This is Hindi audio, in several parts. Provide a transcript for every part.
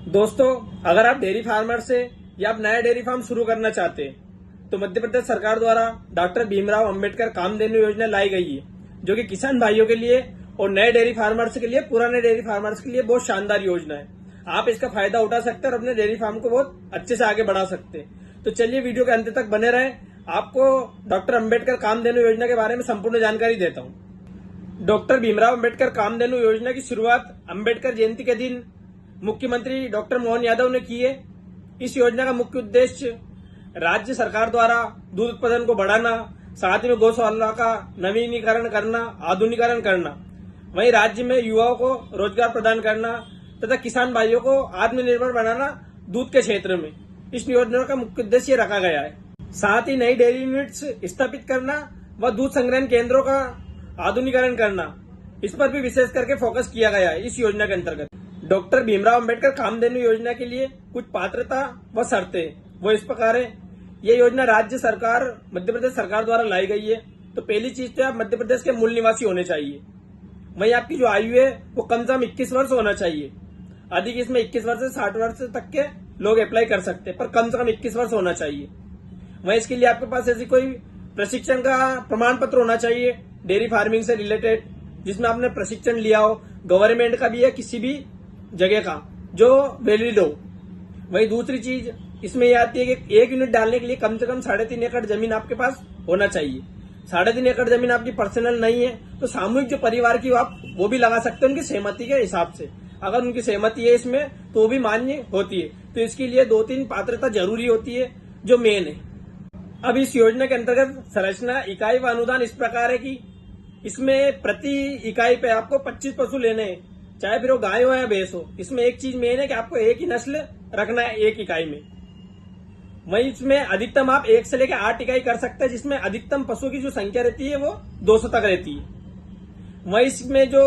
दोस्तों, अगर आप डेयरी फार्मर से या आप नया डेयरी फार्म शुरू करना चाहते हैं तो मध्य प्रदेश सरकार द्वारा डॉक्टर भीमराव अंबेडकर कामधेनु योजना लाई गई है, जो कि किसान भाइयों के लिए और नए डेयरी फार्मर्स के लिए, पुराने डेयरी फार्मर्स के लिए बहुत शानदार योजना है। आप इसका फायदा उठा सकते हैं और अपने डेयरी फार्म को बहुत अच्छे से आगे बढ़ा सकते हैं। तो चलिए वीडियो के अंत तक बने रहें। आपको डॉक्टर अंबेडकर कामधेनु योजना के बारे में संपूर्ण जानकारी देता हूँ। डॉक्टर भीमराव अंबेडकर कामधेनु योजना की शुरुआत अंबेडकर जयंती के दिन मुख्यमंत्री डॉक्टर मोहन यादव ने की है। इस योजना का मुख्य उद्देश्य राज्य सरकार द्वारा दूध उत्पादन को बढ़ाना, साथ ही में गौशाला का नवीनीकरण करना, आधुनिकीकरण करना, वहीं राज्य में युवाओं को रोजगार प्रदान करना तथा किसान भाइयों को आत्मनिर्भर बनाना दूध के क्षेत्र में। इस योजना का मुख्य उद्देश्य ये रखा गया है। साथ ही नई डेयरी यूनिट्स स्थापित करना व दूध संग्रहण केंद्रों का आधुनिकीकरण करना, इस पर भी विशेष करके फोकस किया गया है। इस योजना के अंतर्गत डॉक्टर भीमराव अंबेडकर कामधेनु योजना के लिए कुछ पात्रता व शर्तें वो इस प्रकार है। ये योजना राज्य सरकार, मध्य प्रदेश सरकार द्वारा लाई गई है। तो पहली चीज तो आप मध्य प्रदेश के मूल निवासी होने चाहिए। वहीं आपकी जो आयु है वो कम से कम 21 वर्ष होना चाहिए। अधिक इसमें 21 वर्ष से 60 वर्ष तक के लोग अप्लाई कर सकते हैं, पर कम से कम 21 वर्ष होना चाहिए। वहीं इसके लिए आपके पास ऐसी कोई प्रशिक्षण का प्रमाण पत्र होना चाहिए डेयरी फार्मिंग से रिलेटेड, जिसमें आपने प्रशिक्षण लिया हो, गवर्नमेंट का भी है, किसी भी जगह का, जो वैलिड हो। वही दूसरी चीज इसमें यह आती है कि 1 यूनिट डालने के लिए कम से कम 3.5 एकड़ जमीन आपके पास होना चाहिए। 3.5 एकड़ जमीन आपकी पर्सनल नहीं है तो सामूहिक जो परिवार की आप वो भी लगा सकते हैं उनकी सहमति के हिसाब से। अगर उनकी सहमति है इसमें तो वो भी मान्य होती है। तो इसके लिए 2-3 पात्रता जरूरी होती है जो मेन है। अब इस योजना के अंतर्गत संरचना, इकाई व अनुदान इस प्रकार है कि इसमें प्रति इकाई पे आपको 25 पशु लेने हैं, चाहे फिर वो गाय हो या भैंस हो। इसमें एक चीज मेन है कि आपको एक ही नस्ल रखना है एक इकाई में। वहीं इसमें अधिकतम आप 1 से लेकर 8 इकाई कर सकते हैं, जिसमें अधिकतम पशु की जो संख्या रहती है वो 200 तक रहती है। वहीं इसमें जो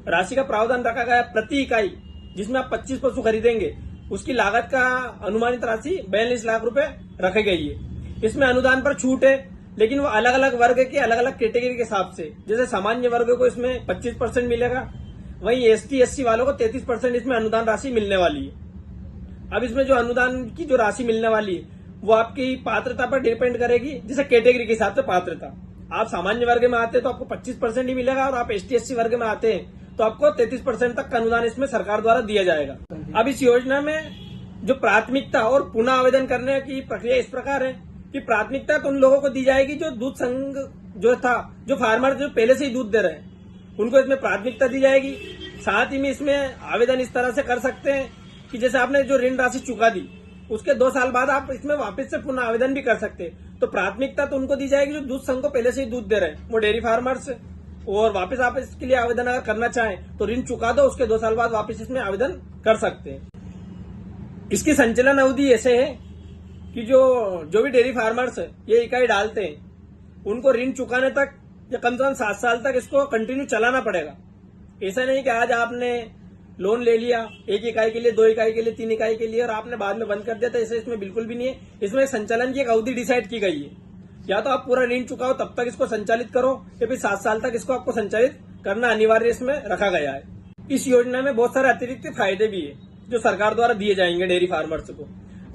राशि का प्रावधान रखा गया है प्रति इकाई, जिसमें आप 25 पशु खरीदेंगे, उसकी लागत का अनुमानित राशि 42 लाख रुपए रखी गई है। इसमें अनुदान पर छूट है, लेकिन वो अलग अलग वर्ग के, अलग अलग कैटेगरी के हिसाब से। जैसे सामान्य वर्ग को इसमें 25% मिलेगा, वहीं एसटी एससी वालों को 33% इसमें अनुदान राशि मिलने वाली है। अब इसमें जो अनुदान की जो राशि मिलने वाली है वो आपकी पात्रता पर डिपेंड करेगी, जैसे कैटेगरी के हिसाब से पात्रता। आप सामान्य वर्ग में आते हैं तो आपको 25% ही मिलेगा, और आप एसटी एससी वर्ग में आते हैं तो आपको 33% तक का अनुदान इसमें सरकार द्वारा दिया जाएगा। अब इस योजना में जो प्राथमिकता और पुनः आवेदन करने की प्रक्रिया इस प्रकार है कि प्राथमिकता तो उन लोगों को दी जाएगी जो दूध संघ जो था, जो फार्मर जो पहले से ही दूध दे रहे हैं, उनको इसमें प्राथमिकता दी जाएगी। साथ ही में इसमें आवेदन इस तरह से कर सकते हैं कि जैसे आपने जो ऋण राशि चुका दी, उसके 2 साल बाद आप इसमें वापस से पुनः आवेदन भी कर सकते हैं। तो प्राथमिकता तो उनको दी जाएगी जो दूध संघ को पहले से ही दूध दे रहे हैं, वो डेयरी फार्मर्स। और वापस आप इसके लिए आवेदन अगर करना चाहें तो ऋण चुका दो, उसके 2 साल बाद वापस इसमें आवेदन कर सकते हैं। इसकी संचालन अवधि ऐसे है कि जो भी डेयरी फार्मर्स ये इकाई डालते हैं, उनको ऋण चुकाने तक या कम से कम 7 साल तक इसको कंटिन्यू चलाना पड़ेगा। ऐसा नहीं कि आज आपने लोन ले लिया 1 इकाई के लिए, 2 इकाई के लिए, 3 इकाई के लिए और आपने बाद में बंद कर दिया, तो ऐसे इसमें बिल्कुल भी नहीं है। इसमें संचालन की एक अवधि डिसाइड की गई है। या तो आप पूरा ऋण चुकाओ तब तक इसको संचालित करो, या फिर 7 साल तक इसको आपको संचालित करना अनिवार्य इसमें रखा गया है। इस योजना में बहुत सारे अतिरिक्त फायदे भी है जो सरकार द्वारा दिए जाएंगे डेयरी फार्मर्स को,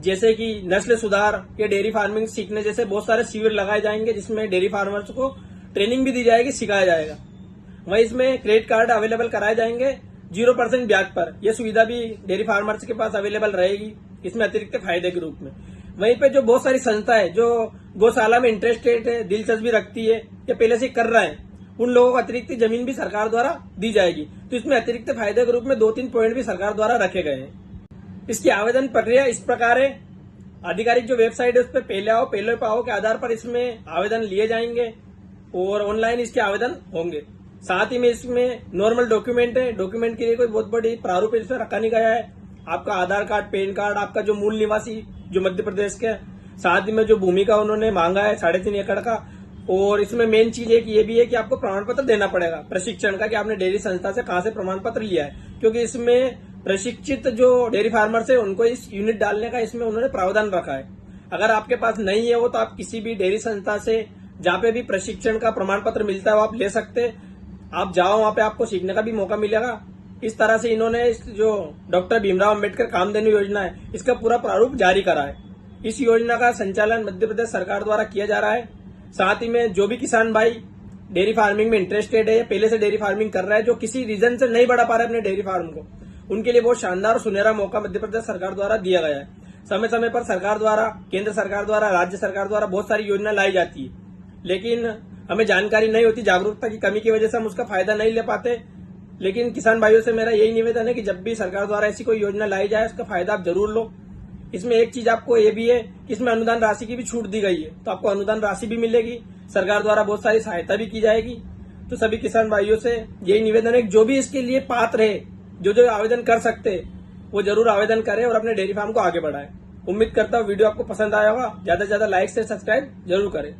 जैसे कि नस्ल सुधार या डेयरी फार्मिंग सीखने जैसे बहुत सारे शिविर लगाए जाएंगे, जिसमें डेयरी फार्मर्स को ट्रेनिंग भी दी जाएगी, सिखाया जाएगा। वहीं इसमें क्रेडिट कार्ड अवेलेबल कराए जाएंगे 0% ब्याज पर। यह सुविधा भी डेयरी फार्मर्स के पास अवेलेबल रहेगी इसमें अतिरिक्त फायदे के रूप में। वहीं पे जो बहुत सारी संस्था है जो गौशाला में इंटरेस्टेड है, दिलचस्पी रखती है या पहले से कर रहे हैं, उन लोगों को अतिरिक्त जमीन भी सरकार द्वारा दी जाएगी। तो इसमें अतिरिक्त फायदे के रूप में 2-3 पॉइंट भी सरकार द्वारा रखे गए हैं। इसकी आवेदन प्रक्रिया इस प्रकार है। आधिकारिक जो वेबसाइट है उस पर पहले आओ पहले पाओ के आधार पर इसमें आवेदन लिए जाएंगे और ऑनलाइन इसके आवेदन होंगे। साथ ही में इसमें नॉर्मल डॉक्यूमेंट है, डॉक्यूमेंट के लिए कोई बहुत बड़ी प्रारूप इसमें रखा नहीं गया है। आपका आधार कार्ड, पैन कार्ड, आपका जो मूल निवासी जो मध्य प्रदेश के, साथ ही में जो भूमि का उन्होंने मांगा है 3.5 एकड़ का। और इसमें मेन चीज एक ये भी है कि आपको प्रमाण पत्र देना पड़ेगा प्रशिक्षण का, कि आपने डेयरी संस्था से कहां से प्रमाण पत्र लिया है, क्योंकि इसमें प्रशिक्षित जो डेयरी फार्मर्स है उनको इस यूनिट डालने का इसमें उन्होंने प्रावधान रखा है। अगर आपके पास नहीं है वो, तो आप किसी भी डेयरी संस्था से जहाँ पे भी प्रशिक्षण का प्रमाण पत्र मिलता है वो आप ले सकते हैं। आप जाओ, वहां पे आपको सीखने का भी मौका मिलेगा इस तरह से इन्होंने इस जो डॉक्टर भीमराव अंबेडकर कामधेनु योजना है इसका पूरा प्रारूप जारी करा है। इस योजना का संचालन मध्य प्रदेश सरकार द्वारा किया जा रहा है। साथ ही में जो भी किसान भाई डेयरी फार्मिंग में इंटरेस्टेड है, पहले से डेयरी फार्मिंग कर रहा है, जो किसी रीजन से नहीं बढ़ा पा रहे अपने डेयरी फार्म को, उनके लिए बहुत शानदार और सुनहरा मौका मध्य प्रदेश सरकार द्वारा दिया गया है। समय समय पर सरकार द्वारा, केंद्र सरकार द्वारा, राज्य सरकार द्वारा बहुत सारी योजना लाई जाती है, लेकिन हमें जानकारी नहीं होती, जागरूकता की कमी की वजह से हम उसका फायदा नहीं ले पाते। लेकिन किसान भाइयों से मेरा यही निवेदन है कि जब भी सरकार द्वारा ऐसी कोई योजना लाई जाए उसका फायदा आप जरूर लो। इसमें एक चीज आपको ये भी है कि इसमें अनुदान राशि की भी छूट दी गई है, तो आपको अनुदान राशि भी मिलेगी, सरकार द्वारा बहुत सारी सहायता भी की जाएगी। तो सभी किसान भाइयों से यही निवेदन है कि जो भी इसके लिए पात्र है, जो आवेदन कर सकते वो जरूर आवेदन करें और अपने डेयरी फार्म को आगे बढ़ाएं। उम्मीद करता हूँ वीडियो आपको पसंद आया होगा। ज्यादा से ज्यादा लाइक से सब्सक्राइब जरूर करें।